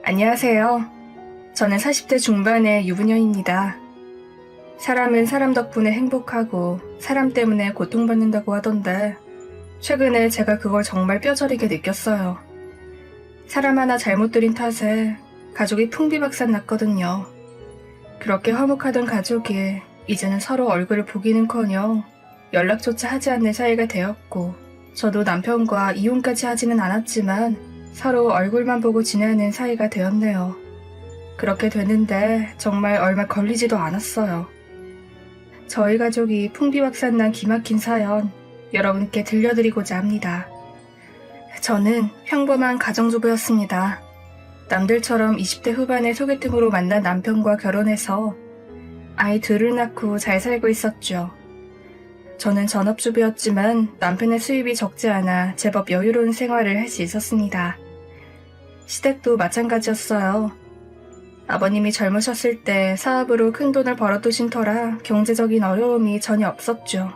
안녕하세요. 저는 40대 중반의 유부녀입니다. 사람은 사람 덕분에 행복하고 사람 때문에 고통받는다고 하던데 최근에 제가 그걸 정말 뼈저리게 느꼈어요. 사람 하나 잘못 들인 탓에 가족이 풍비박산 났거든요. 그렇게 화목하던 가족이 이제는 서로 얼굴을 보기는커녕 연락조차 하지 않는 사이가 되었고, 저도 남편과 이혼까지 하지는 않았지만 서로 얼굴만 보고 지내는 사이가 되었네요. 그렇게 되는데 정말 얼마 걸리지도 않았어요. 저희 가족이 풍비박산난 기막힌 사연 여러분께 들려드리고자 합니다. 저는 평범한 가정주부였습니다. 남들처럼 20대 후반에 소개팅으로 만난 남편과 결혼해서 아이 둘을 낳고 잘 살고 있었죠. 저는 전업주부였지만 남편의 수입이 적지 않아 제법 여유로운 생활을 할 수 있었습니다. 시댁도 마찬가지였어요. 아버님이 젊으셨을 때 사업으로 큰 돈을 벌어두신 터라 경제적인 어려움이 전혀 없었죠.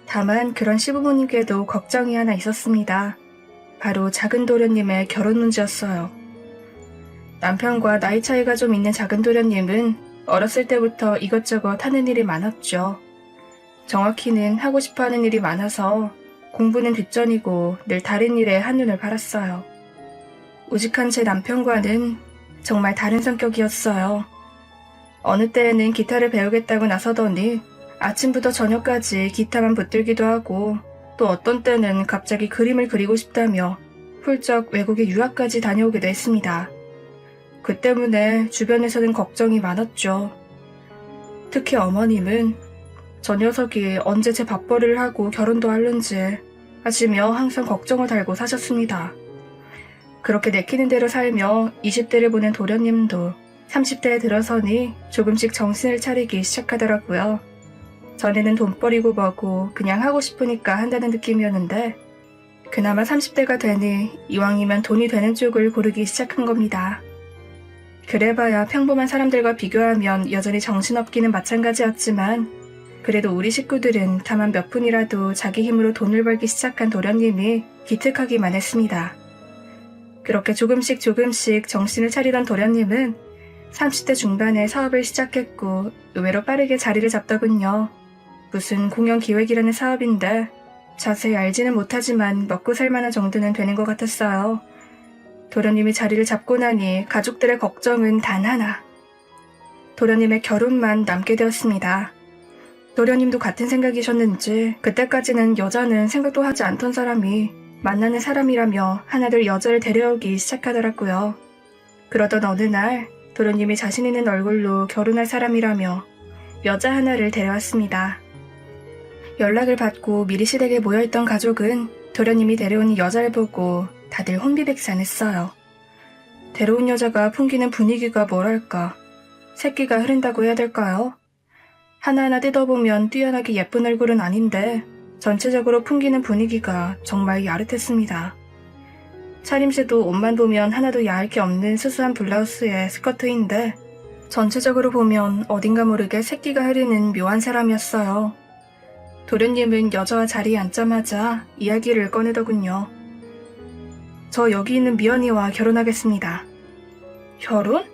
다만 그런 시부모님께도 걱정이 하나 있었습니다. 바로 작은 도련님의 결혼 문제였어요. 남편과 나이 차이가 좀 있는 작은 도련님은 어렸을 때부터 이것저것 하는 일이 많았죠. 정확히는 하고 싶어하는 일이 많아서 공부는 뒷전이고 늘 다른 일에 한눈을 팔았어요. 우직한 제 남편과는 정말 다른 성격이었어요. 어느 때에는 기타를 배우겠다고 나서더니 아침부터 저녁까지 기타만 붙들기도 하고, 또 어떤 때는 갑자기 그림을 그리고 싶다며 훌쩍 외국에 유학까지 다녀오기도 했습니다. 그 때문에 주변에서는 걱정이 많았죠. 특히 어머님은 저 녀석이 언제 제 밥벌이를 하고 결혼도 하는지 하시며 항상 걱정을 달고 사셨습니다. 그렇게 내키는 대로 살며 20대를 보낸 도련님도 30대에 들어서니 조금씩 정신을 차리기 시작하더라고요. 전에는 돈벌이고 뭐고 그냥 하고 싶으니까 한다는 느낌이었는데, 그나마 30대가 되니 이왕이면 돈이 되는 쪽을 고르기 시작한 겁니다. 그래봐야 평범한 사람들과 비교하면 여전히 정신없기는 마찬가지였지만, 그래도 우리 식구들은 다만 몇 푼이라도 자기 힘으로 돈을 벌기 시작한 도련님이 기특하기만 했습니다. 그렇게 조금씩 정신을 차리던 도련님은 30대 중반에 사업을 시작했고 의외로 빠르게 자리를 잡더군요. 무슨 공연기획이라는 사업인데 자세히 알지는 못하지만 먹고 살만한 정도는 되는 것 같았어요. 도련님이 자리를 잡고 나니 가족들의 걱정은 단 하나. 도련님의 결혼만 남게 되었습니다. 도련님도 같은 생각이셨는지 그때까지는 여자는 생각도 하지 않던 사람이 만나는 사람이라며 하나둘 여자를 데려오기 시작하더라고요. 그러던 어느 날 도련님이 자신 있는 얼굴로 결혼할 사람이라며 여자 하나를 데려왔습니다. 연락을 받고 미리 시댁에 모여있던 가족은 도련님이 데려온 여자를 보고 다들 혼비백산했어요. 데려온 여자가 풍기는 분위기가 뭐랄까, 새끼가 흐른다고 해야 될까요? 하나하나 뜯어보면 뛰어나게 예쁜 얼굴은 아닌데 전체적으로 풍기는 분위기가 정말 야릇했습니다. 차림새도 옷만 보면 하나도 야할 게 없는 수수한 블라우스에 스커트인데 전체적으로 보면 어딘가 모르게 새끼가 흐르는 묘한 사람이었어요. 도련님은 여자와 자리에 앉자마자 이야기를 꺼내더군요. 저 여기 있는 미연이와 결혼하겠습니다. 결혼?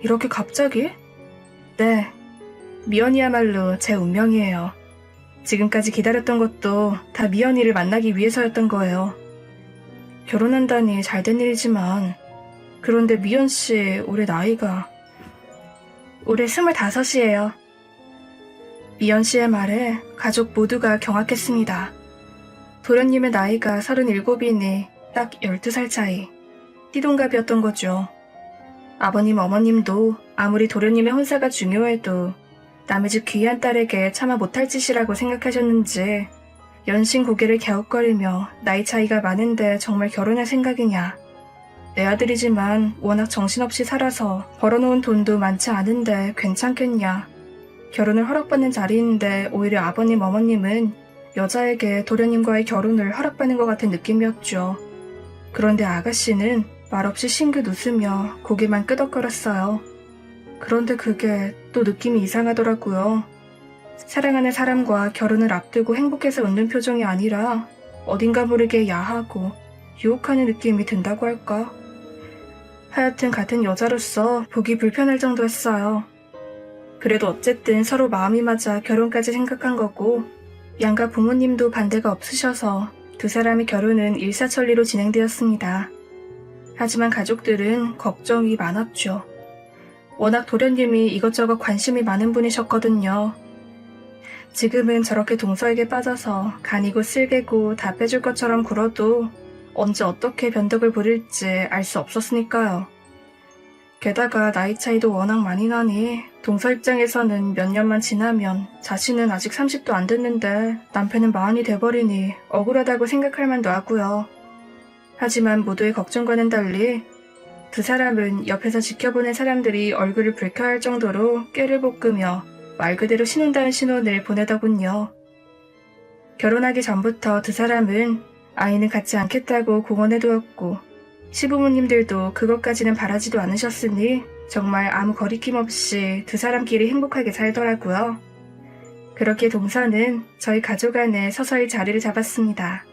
이렇게 갑자기? 네, 미연이야말로 제 운명이에요. 지금까지 기다렸던 것도 다 미연이를 만나기 위해서였던 거예요. 결혼한다니 잘된 일이지만, 그런데 미연씨 올해 나이가 올해 25이에요. 미연씨의 말에 가족 모두가 경악했습니다. 도련님의 나이가 37이니 딱 12살 차이, 띠동갑이었던 거죠. 아버님 어머님도 아무리 도련님의 혼사가 중요해도 남의 집 귀한 딸에게 차마 못할 짓이라고 생각하셨는지 연신 고개를 갸웃거리며 나이 차이가 많은데 정말 결혼할 생각이냐. 내 아들이지만 워낙 정신없이 살아서 벌어놓은 돈도 많지 않은데 괜찮겠냐. 결혼을 허락받는 자리인데 오히려 아버님 어머님은 여자에게 도련님과의 결혼을 허락받는 것 같은 느낌이었죠. 그런데 아가씨는 말없이 싱긋 웃으며 고개만 끄덕거렸어요. 그런데 그게 또 느낌이 이상하더라고요. 사랑하는 사람과 결혼을 앞두고 행복해서 웃는 표정이 아니라 어딘가 모르게 야하고 유혹하는 느낌이 든다고 할까? 하여튼 같은 여자로서 보기 불편할 정도였어요. 그래도 어쨌든 서로 마음이 맞아 결혼까지 생각한 거고 양가 부모님도 반대가 없으셔서 두 사람의 결혼은 일사천리로 진행되었습니다. 하지만 가족들은 걱정이 많았죠. 워낙 도련님이 이것저것 관심이 많은 분이셨거든요. 지금은 저렇게 동서에게 빠져서 간이고 쓸개고 다 빼줄 것처럼 굴어도 언제 어떻게 변덕을 부릴지 알 수 없었으니까요. 게다가 나이 차이도 워낙 많이 나니 동서 입장에서는 몇 년만 지나면 자신은 아직 30도 안 됐는데 남편은 40이 돼버리니 억울하다고 생각할 만도 하고요. 하지만 모두의 걱정과는 달리 두 사람은 옆에서 지켜보는 사람들이 얼굴을 붉혀할 정도로 꾀를 볶으며 말 그대로 신혼다운 신혼을 보내더군요. 결혼하기 전부터 두 사람은 아이는 갖지 않겠다고 공언해두었고 시부모님들도 그것까지는 바라지도 않으셨으니 정말 아무 거리낌 없이 두 사람끼리 행복하게 살더라고요. 그렇게 동서는 저희 가족 안에 서서히 자리를 잡았습니다.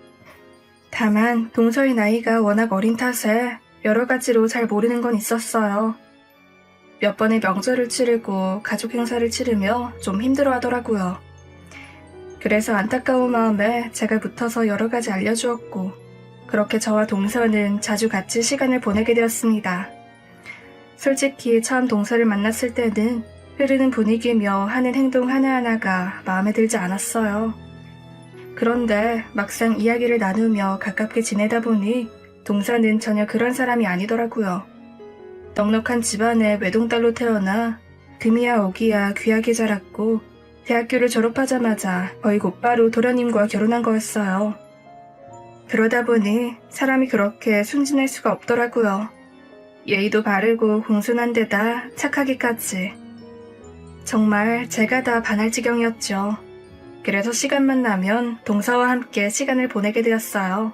다만 동서의 나이가 워낙 어린 탓에 여러 가지로 잘 모르는 건 있었어요. 몇 번의 명절을 치르고 가족 행사를 치르며 좀 힘들어 하더라고요. 그래서 안타까운 마음에 제가 붙어서 여러 가지 알려주었고 그렇게 저와 동서는 자주 같이 시간을 보내게 되었습니다. 솔직히 처음 동서를 만났을 때는 흐르는 분위기며 하는 행동 하나하나가 마음에 들지 않았어요. 그런데 막상 이야기를 나누며 가깝게 지내다 보니 동서는 전혀 그런 사람이 아니더라고요. 넉넉한 집안의 외동딸로 태어나 금이야 오기야 귀하게 자랐고 대학교를 졸업하자마자 거의 곧바로 도련님과 결혼한 거였어요. 그러다 보니 사람이 그렇게 순진할 수가 없더라고요. 예의도 바르고 공손한 데다 착하기까지. 정말 제가 다 반할 지경이었죠. 그래서 시간만 나면 동서와 함께 시간을 보내게 되었어요.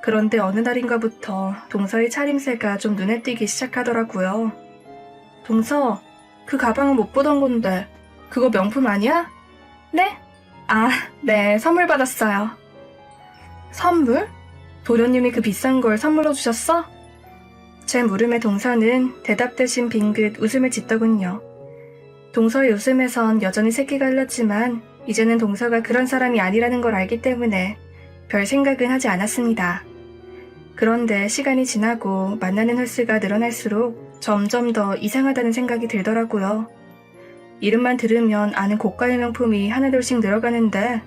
그런데 어느 날인가부터 동서의 차림새가 좀 눈에 띄기 시작하더라고요. 동서, 그 가방은 못 보던 건데 그거 명품 아니야? 네? 아, 네, 선물 받았어요. 선물? 도련님이 그 비싼 걸 선물로 주셨어? 제 물음에 동서는 대답 대신 빙긋 웃음을 짓더군요. 동서의 웃음에선 여전히 새끼가 흘렀지만 이제는 동서가 그런 사람이 아니라는 걸 알기 때문에 별 생각은 하지 않았습니다. 그런데 시간이 지나고 만나는 횟수가 늘어날수록 점점 더 이상하다는 생각이 들더라고요. 이름만 들으면 아는 고가의 명품이 하나둘씩 늘어가는데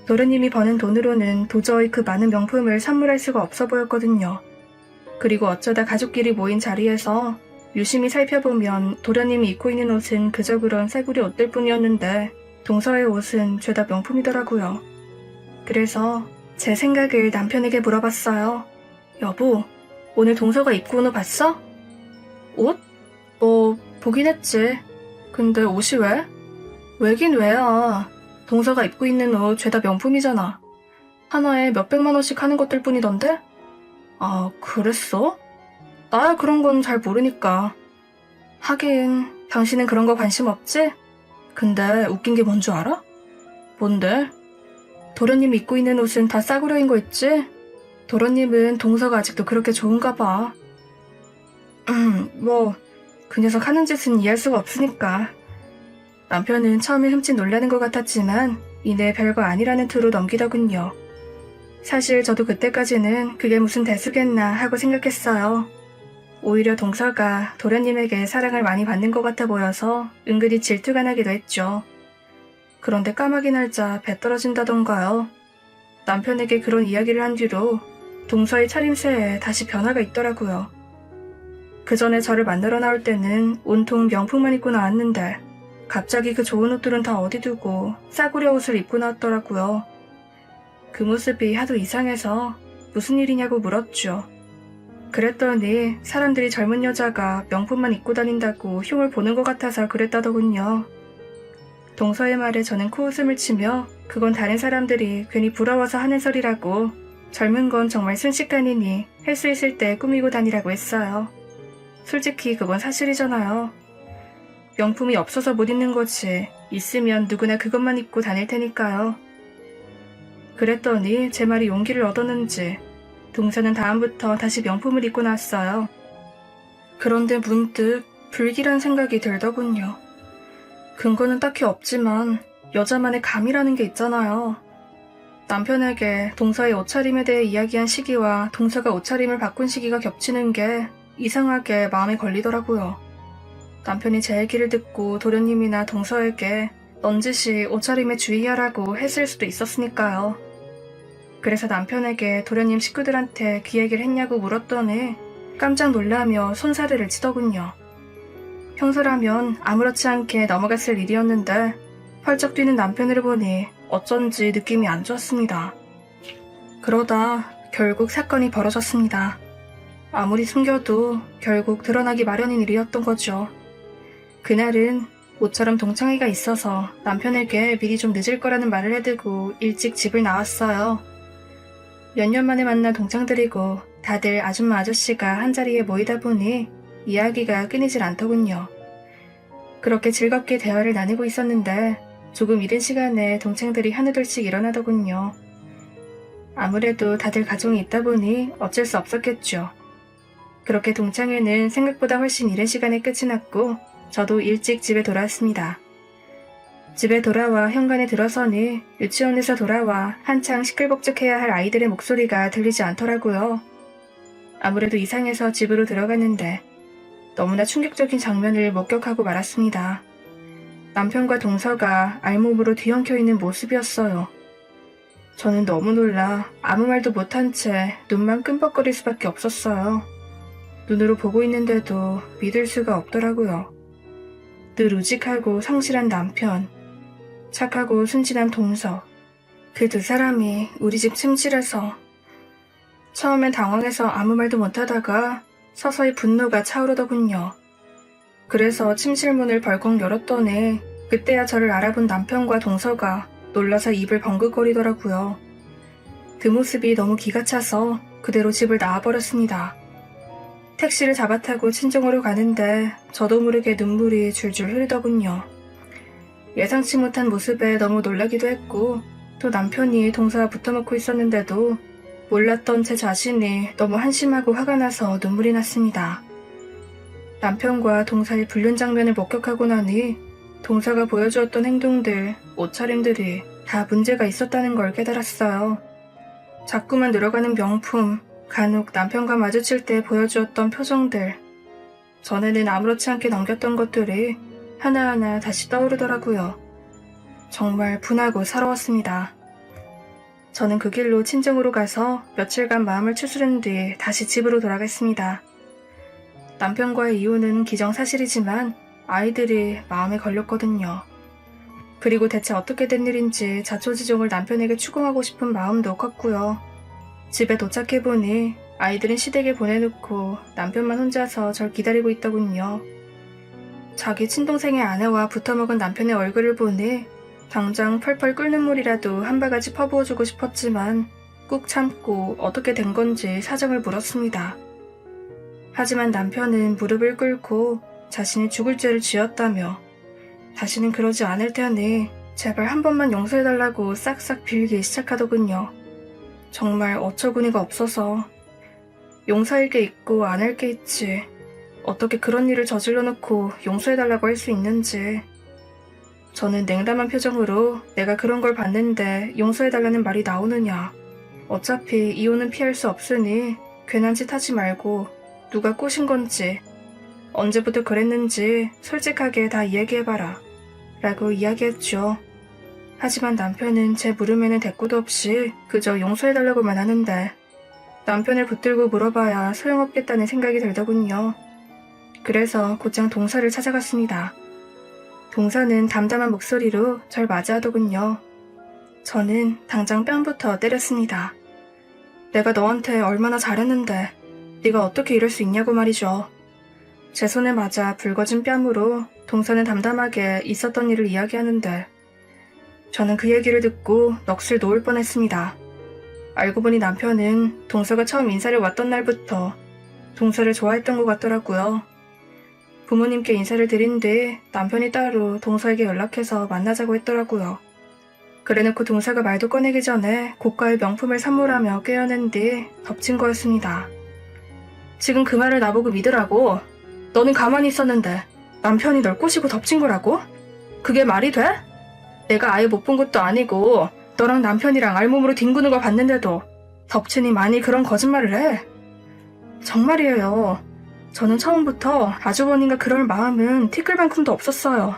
도련님이 버는 돈으로는 도저히 그 많은 명품을 선물할 수가 없어 보였거든요. 그리고 어쩌다 가족끼리 모인 자리에서 유심히 살펴보면 도련님이 입고 있는 옷은 그저 그런 싸구려 옷들 뿐이었는데 동서의 옷은 죄다 명품이더라고요. 그래서 제 생각을 남편에게 물어봤어요. 여보, 오늘 동서가 입고 온 옷 봤어? 옷? 뭐 보긴 했지. 근데 옷이 왜? 왜긴 왜야. 동서가 입고 있는 옷 죄다 명품이잖아. 하나에 몇백만 원씩 하는 것들 뿐이던데? 아, 그랬어? 나야 그런 건 잘 모르니까. 하긴 당신은 그런 거 관심 없지? 근데 웃긴 게 뭔 줄 알아? 뭔데? 도련님이 입고 있는 옷은 다 싸구려인 거 있지? 도련님은 동서가 아직도 그렇게 좋은가 봐. 뭐 그 녀석 하는 짓은 이해할 수가 없으니까. 남편은 처음에 흠칫 놀라는 것 같았지만 이내 별거 아니라는 투로 넘기더군요. 사실 저도 그때까지는 그게 무슨 대수겠나 하고 생각했어요. 오히려 동서가 도련님에게 사랑을 많이 받는 것 같아 보여서 은근히 질투가 나기도 했죠. 그런데 까마귀 날짜 배 떨어진다던가요. 남편에게 그런 이야기를 한 뒤로 동서의 차림새에 다시 변화가 있더라고요. 그 전에 저를 만나러 나올 때는 온통 명품만 입고 나왔는데 갑자기 그 좋은 옷들은 다 어디 두고 싸구려 옷을 입고 나왔더라고요. 그 모습이 하도 이상해서 무슨 일이냐고 물었죠. 그랬더니 사람들이 젊은 여자가 명품만 입고 다닌다고 흉을 보는 것 같아서 그랬다더군요. 동서의 말에 저는 코웃음을 치며 그건 다른 사람들이 괜히 부러워서 하는 소리라고 젊은 건 정말 순식간이니 할 수 있을 때 꾸미고 다니라고 했어요. 솔직히 그건 사실이잖아요. 명품이 없어서 못 입는 거지 있으면 누구나 그것만 입고 다닐 테니까요. 그랬더니 제 말이 용기를 얻었는지 동서는 다음부터 다시 명품을 입고 나왔어요. 그런데 문득 불길한 생각이 들더군요. 근거는 딱히 없지만 여자만의 감이라는 게 있잖아요. 남편에게 동서의 옷차림에 대해 이야기한 시기와 동서가 옷차림을 바꾼 시기가 겹치는 게 이상하게 마음에 걸리더라고요. 남편이 제 얘기를 듣고 도련님이나 동서에게 넌지시 옷차림에 주의하라고 했을 수도 있었으니까요. 그래서 남편에게 도련님 식구들한테 그 얘기를 했냐고 물었더니 깜짝 놀라며 손사래를 치더군요. 평소라면 아무렇지 않게 넘어갔을 일이었는데 펄쩍 뛰는 남편을 보니 어쩐지 느낌이 안 좋았습니다. 그러다 결국 사건이 벌어졌습니다. 아무리 숨겨도 결국 드러나기 마련인 일이었던 거죠. 그날은 모처럼 동창회가 있어서 남편에게 미리 좀 늦을 거라는 말을 해두고 일찍 집을 나왔어요. 몇 년 만에 만난 동창들이고 다들 아줌마 아저씨가 한자리에 모이다 보니 이야기가 끊이질 않더군요. 그렇게 즐겁게 대화를 나누고 있었는데 조금 이른 시간에 동창들이 하나둘씩 일어나더군요. 아무래도 다들 가정이 있다 보니 어쩔 수 없었겠죠. 그렇게 동창회는 생각보다 훨씬 이른 시간에 끝이 났고 저도 일찍 집에 돌아왔습니다. 집에 돌아와 현관에 들어서니 유치원에서 돌아와 한창 시끌벅적해야 할 아이들의 목소리가 들리지 않더라고요. 아무래도 이상해서 집으로 들어갔는데 너무나 충격적인 장면을 목격하고 말았습니다. 남편과 동서가 알몸으로 뒤엉켜 있는 모습이었어요. 저는 너무 놀라 아무 말도 못한 채 눈만 끔벅거릴 수밖에 없었어요. 눈으로 보고 있는데도 믿을 수가 없더라고요. 늘 우직하고 성실한 남편, 착하고 순진한 동서, 그 두 사람이 우리 집 침실에서 처음엔 당황해서 아무 말도 못하다가 서서히 분노가 차오르더군요. 그래서 침실 문을 벌컥 열었더니 그때야 저를 알아본 남편과 동서가 놀라서 입을 벙긋거리더라고요. 그 모습이 너무 기가 차서 그대로 집을 나와버렸습니다. 택시를 잡아타고 친정으로 가는데 저도 모르게 눈물이 줄줄 흐르더군요. 예상치 못한 모습에 너무 놀라기도 했고 또 남편이 동서와 붙어먹고 있었는데도 몰랐던 제 자신이 너무 한심하고 화가 나서 눈물이 났습니다. 남편과 동서의 불륜 장면을 목격하고 나니 동서가 보여주었던 행동들, 옷차림들이 다 문제가 있었다는 걸 깨달았어요. 자꾸만 늘어가는 명품, 간혹 남편과 마주칠 때 보여주었던 표정들, 전에는 아무렇지 않게 넘겼던 것들이 하나하나 다시 떠오르더라고요. 정말 분하고 서러웠습니다. 저는 그 길로 친정으로 가서 며칠간 마음을 추스른 뒤 다시 집으로 돌아갔습니다. 남편과의 이혼은 기정사실이지만 아이들이 마음에 걸렸거든요. 그리고 대체 어떻게 된 일인지 자초지종을 남편에게 추궁하고 싶은 마음도 컸고요. 집에 도착해보니 아이들은 시댁에 보내놓고 남편만 혼자서 절 기다리고 있더군요. 자기 친동생의 아내와 붙어먹은 남편의 얼굴을 보니 당장 펄펄 끓는 물이라도 한 바가지 퍼부어주고 싶었지만 꾹 참고 어떻게 된 건지 사정을 물었습니다. 하지만 남편은 무릎을 꿇고 자신이 죽을 죄를 지었다며 다시는 그러지 않을 테니 제발 한 번만 용서해달라고 싹싹 빌기 시작하더군요. 정말 어처구니가 없어서 용서할 게 있고 안 할 게 있지. 어떻게 그런 일을 저질러 놓고 용서해달라고 할 수 있는지. 저는 냉담한 표정으로 내가 그런 걸 봤는데 용서해달라는 말이 나오느냐. 어차피 이혼은 피할 수 없으니 괜한 짓 하지 말고 누가 꼬신 건지 언제부터 그랬는지 솔직하게 다 이야기해봐라 라고 이야기했죠. 하지만 남편은 제 물음에는 대꾸도 없이 그저 용서해달라고만 하는데 남편을 붙들고 물어봐야 소용없겠다는 생각이 들더군요. 그래서 곧장 동서를 찾아갔습니다. 동서는 담담한 목소리로 절 맞이하더군요. 저는 당장 뺨부터 때렸습니다. 내가 너한테 얼마나 잘했는데 네가 어떻게 이럴 수 있냐고 말이죠. 제 손에 맞아 붉어진 뺨으로 동서는 담담하게 있었던 일을 이야기하는데 저는 그 얘기를 듣고 넋을 놓을 뻔했습니다. 알고 보니 남편은 동서가 처음 인사를 왔던 날부터 동서를 좋아했던 것 같더라고요. 부모님께 인사를 드린 뒤 남편이 따로 동서에게 연락해서 만나자고 했더라고요. 그래놓고 동서가 말도 꺼내기 전에 고가의 명품을 선물하며 꿰어낸 뒤 덮친 거였습니다. 지금 그 말을 나보고 믿으라고? 너는 가만히 있었는데 남편이 널 꼬시고 덮친 거라고? 그게 말이 돼? 내가 아예 못 본 것도 아니고 너랑 남편이랑 알몸으로 뒹구는 걸 봤는데도 덮치니 많이 그런 거짓말을 해. 정말이에요. 저는 처음부터 아주버님과 그럴 마음은 티끌만큼도 없었어요.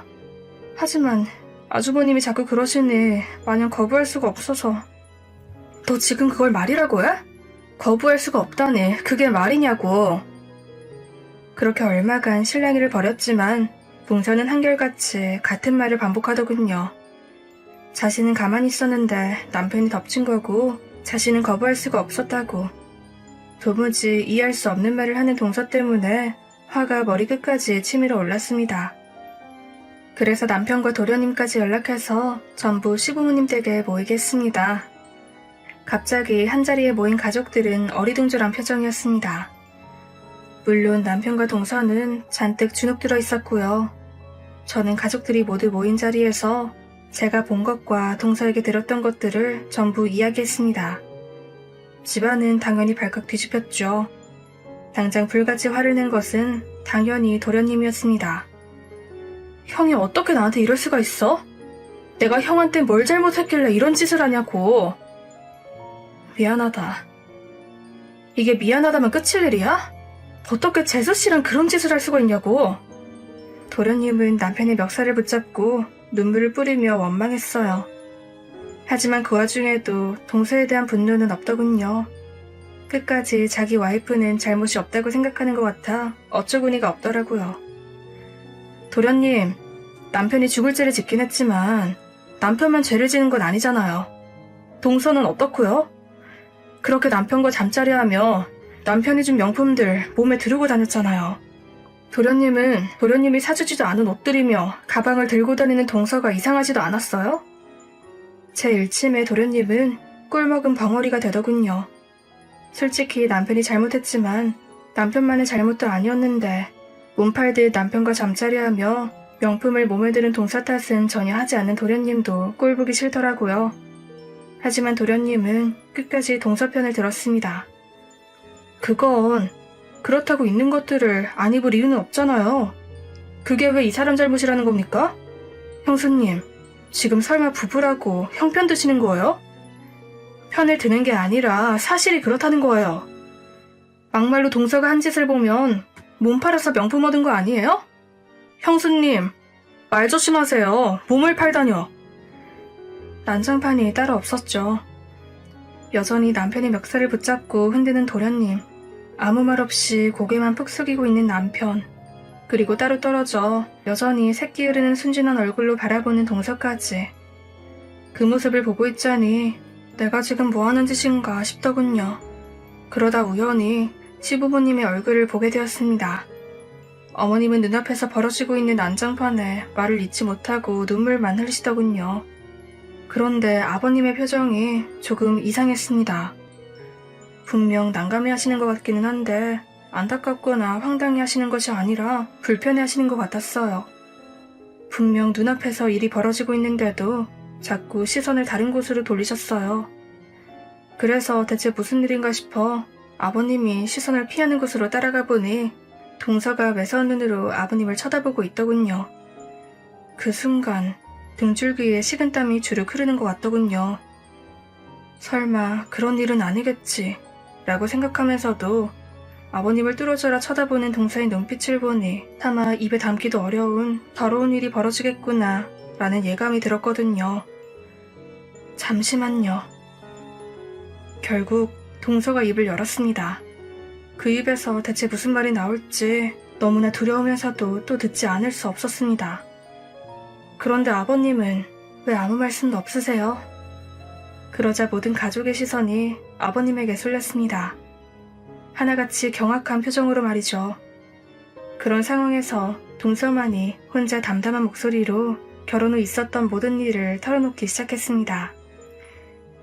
하지만 아주버님이 자꾸 그러시니 마냥 거부할 수가 없어서. 너 지금 그걸 말이라고 해? 거부할 수가 없다니 그게 말이냐고. 그렇게 얼마간 실랑이를 벌였지만 동서는 한결같이 같은 말을 반복하더군요. 자신은 가만히 있었는데 남편이 덮친 거고 자신은 거부할 수가 없었다고. 도무지 이해할 수 없는 말을 하는 동서 때문에 화가 머리끝까지 치밀어 올랐습니다. 그래서 남편과 도련님까지 연락해서 전부 시부모님 댁에 모이게 했습니다. 갑자기 한자리에 모인 가족들은 어리둥절한 표정이었습니다. 물론 남편과 동서는 잔뜩 주눅 들어 있었고요. 저는 가족들이 모두 모인 자리에서 제가 본 것과 동서에게 들었던 것들을 전부 이야기했습니다. 집안은 당연히 발칵 뒤집혔죠. 당장 불같이 화를 낸 것은 당연히 도련님이었습니다. 형이 어떻게 나한테 이럴 수가 있어? 내가 형한테 뭘 잘못했길래 이런 짓을 하냐고. 미안하다. 이게 미안하다면 끝일 일이야? 어떻게 재수씨랑 그런 짓을 할 수가 있냐고. 도련님은 남편의 멱살을 붙잡고 눈물을 뿌리며 원망했어요. 하지만 그 와중에도 동서에 대한 분노는 없더군요. 끝까지 자기 와이프는 잘못이 없다고 생각하는 것 같아 어처구니가 없더라고요. 도련님, 남편이 죽을 죄를 짓긴 했지만 남편만 죄를 지는 건 아니잖아요. 동서는 어떻고요? 그렇게 남편과 잠자리 하며 남편이 준 명품들 몸에 두르고 다녔잖아요. 도련님은 도련님이 사주지도 않은 옷들이며 가방을 들고 다니는 동서가 이상하지도 않았어요? 제 일침에 도련님은 꿀먹은 벙어리가 되더군요. 솔직히 남편이 잘못했지만 남편만의 잘못도 아니었는데 몸 팔듯 남편과 잠자리하며 명품을 몸에 드는 동서 탓은 전혀 하지 않는 도련님도 꼴보기 싫더라고요. 하지만 도련님은 끝까지 동서 편을 들었습니다. 그건 그렇다고 있는 것들을 안 입을 이유는 없잖아요. 그게 왜 이 사람 잘못이라는 겁니까? 형수님, 지금 설마 부부라고 형편 드시는 거예요? 편을 드는 게 아니라 사실이 그렇다는 거예요. 막말로 동서가 한 짓을 보면 몸 팔아서 명품 얻은 거 아니에요? 형수님, 말 조심하세요. 몸을 팔다뇨. 난장판이 따로 없었죠. 여전히 남편의 멱살을 붙잡고 흔드는 도련님, 아무 말 없이 고개만 푹 숙이고 있는 남편, 그리고 따로 떨어져 여전히 새끼 흐르는 순진한 얼굴로 바라보는 동서까지. 그 모습을 보고 있자니 내가 지금 뭐하는 짓인가 싶더군요. 그러다 우연히 시부모님의 얼굴을 보게 되었습니다. 어머님은 눈앞에서 벌어지고 있는 난장판에 말을 잇지 못하고 눈물만 흘리시더군요. 그런데 아버님의 표정이 조금 이상했습니다. 분명 난감해 하시는 것 같기는 한데 안타깝거나 황당해 하시는 것이 아니라 불편해 하시는 것 같았어요. 분명 눈앞에서 일이 벌어지고 있는데도 자꾸 시선을 다른 곳으로 돌리셨어요. 그래서 대체 무슨 일인가 싶어 아버님이 시선을 피하는 곳으로 따라가 보니 동서가 매서운 눈으로 아버님을 쳐다보고 있더군요. 그 순간 등줄기에 식은땀이 주르륵 흐르는 것 같더군요. 설마 그런 일은 아니겠지 라고 생각하면서도 아버님을 뚫어져라 쳐다보는 동서의 눈빛을 보니 차마 입에 담기도 어려운 더러운 일이 벌어지겠구나 라는 예감이 들었거든요. 잠시만요. 결국 동서가 입을 열었습니다. 그 입에서 대체 무슨 말이 나올지 너무나 두려우면서도 또 듣지 않을 수 없었습니다. 그런데 아버님은 왜 아무 말씀도 없으세요? 그러자 모든 가족의 시선이 아버님에게 쏠렸습니다. 하나같이 경악한 표정으로 말이죠. 그런 상황에서 동서만이 혼자 담담한 목소리로 결혼 후 있었던 모든 일을 털어놓기 시작했습니다.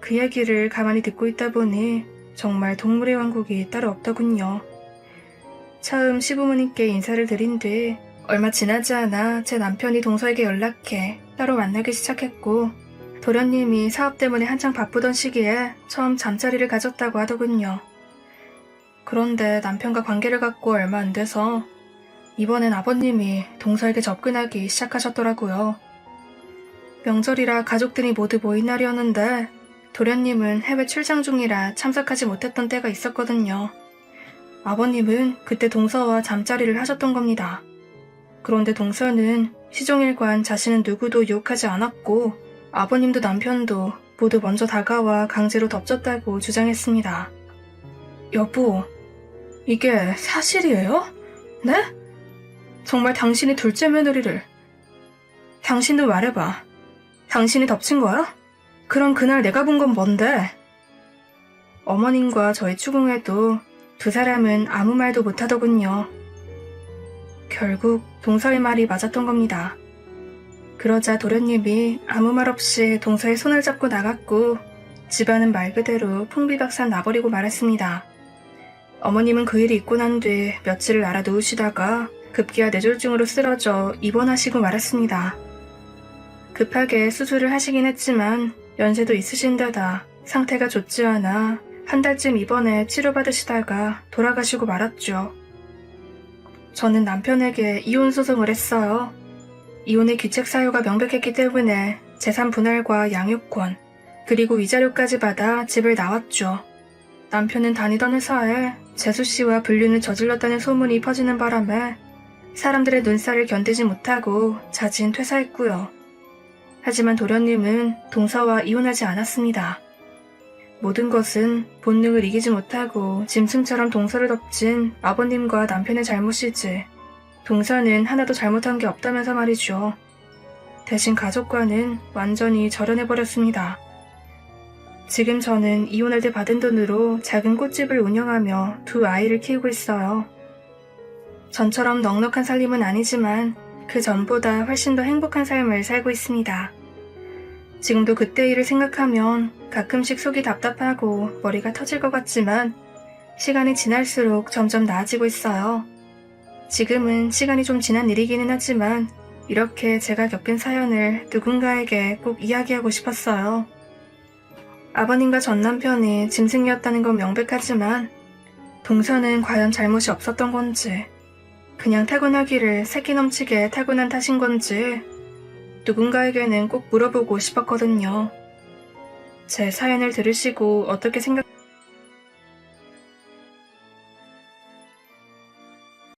그 얘기를 가만히 듣고 있다 보니 정말 동물의 왕국이 따로 없더군요. 처음 시부모님께 인사를 드린 뒤 얼마 지나지 않아 제 남편이 동서에게 연락해 따로 만나기 시작했고 도련님이 사업 때문에 한창 바쁘던 시기에 처음 잠자리를 가졌다고 하더군요. 그런데 남편과 관계를 갖고 얼마 안 돼서 이번엔 아버님이 동서에게 접근하기 시작하셨더라고요. 명절이라 가족들이 모두 모인 날이었는데 도련님은 해외 출장 중이라 참석하지 못했던 때가 있었거든요. 아버님은 그때 동서와 잠자리를 하셨던 겁니다. 그런데 동서는 시종일관 자신은 누구도 유혹하지 않았고 아버님도 남편도 모두 먼저 다가와 강제로 덮쳤다고 주장했습니다. 여보, 이게 사실이에요? 네? 정말 당신이 둘째 며느리를... 당신도 말해봐. 당신이 덮친 거야? 그럼 그날 내가 본 건 뭔데? 어머님과 저희 추궁에도 두 사람은 아무 말도 못하더군요. 결국 동서의 말이 맞았던 겁니다. 그러자 도련님이 아무 말 없이 동서의 손을 잡고 나갔고 집안은 말 그대로 풍비박산 나버리고 말았습니다. 어머님은 그 일이 있고 난 뒤 며칠을 알아 누우시다가 급기야 뇌졸중으로 쓰러져 입원하시고 말았습니다. 급하게 수술을 하시긴 했지만 연세도 있으신 데다 상태가 좋지 않아 한 달쯤 입원해 치료받으시다가 돌아가시고 말았죠. 저는 남편에게 이혼 소송을 했어요. 이혼의 귀책 사유가 명백했기 때문에 재산 분할과 양육권, 그리고 위자료까지 받아 집을 나왔죠. 남편은 다니던 회사에 재수 씨와 불륜을 저질렀다는 소문이 퍼지는 바람에 사람들의 눈살을 견디지 못하고 자진 퇴사했고요. 하지만 도련님은 동서와 이혼하지 않았습니다. 모든 것은 본능을 이기지 못하고 짐승처럼 동서를 덮친 아버님과 남편의 잘못이지 동서는 하나도 잘못한 게 없다면서 말이죠. 대신 가족과는 완전히 절연해버렸습니다. 지금 저는 이혼할 때 받은 돈으로 작은 꽃집을 운영하며 두 아이를 키우고 있어요. 전처럼 넉넉한 살림은 아니지만 그 전보다 훨씬 더 행복한 삶을 살고 있습니다. 지금도 그때 일을 생각하면 가끔씩 속이 답답하고 머리가 터질 것 같지만 시간이 지날수록 점점 나아지고 있어요. 지금은 시간이 좀 지난 일이기는 하지만 이렇게 제가 겪은 사연을 누군가에게 꼭 이야기하고 싶었어요. 아버님과 전 남편이 짐승이었다는 건 명백하지만 동서는 과연 잘못이 없었던 건지 그냥 타고나기를 새끼 넘치게 타고난 탓인 건지 누군가에게는 꼭 물어보고 싶었거든요. 제 사연을 들으시고 어떻게 생각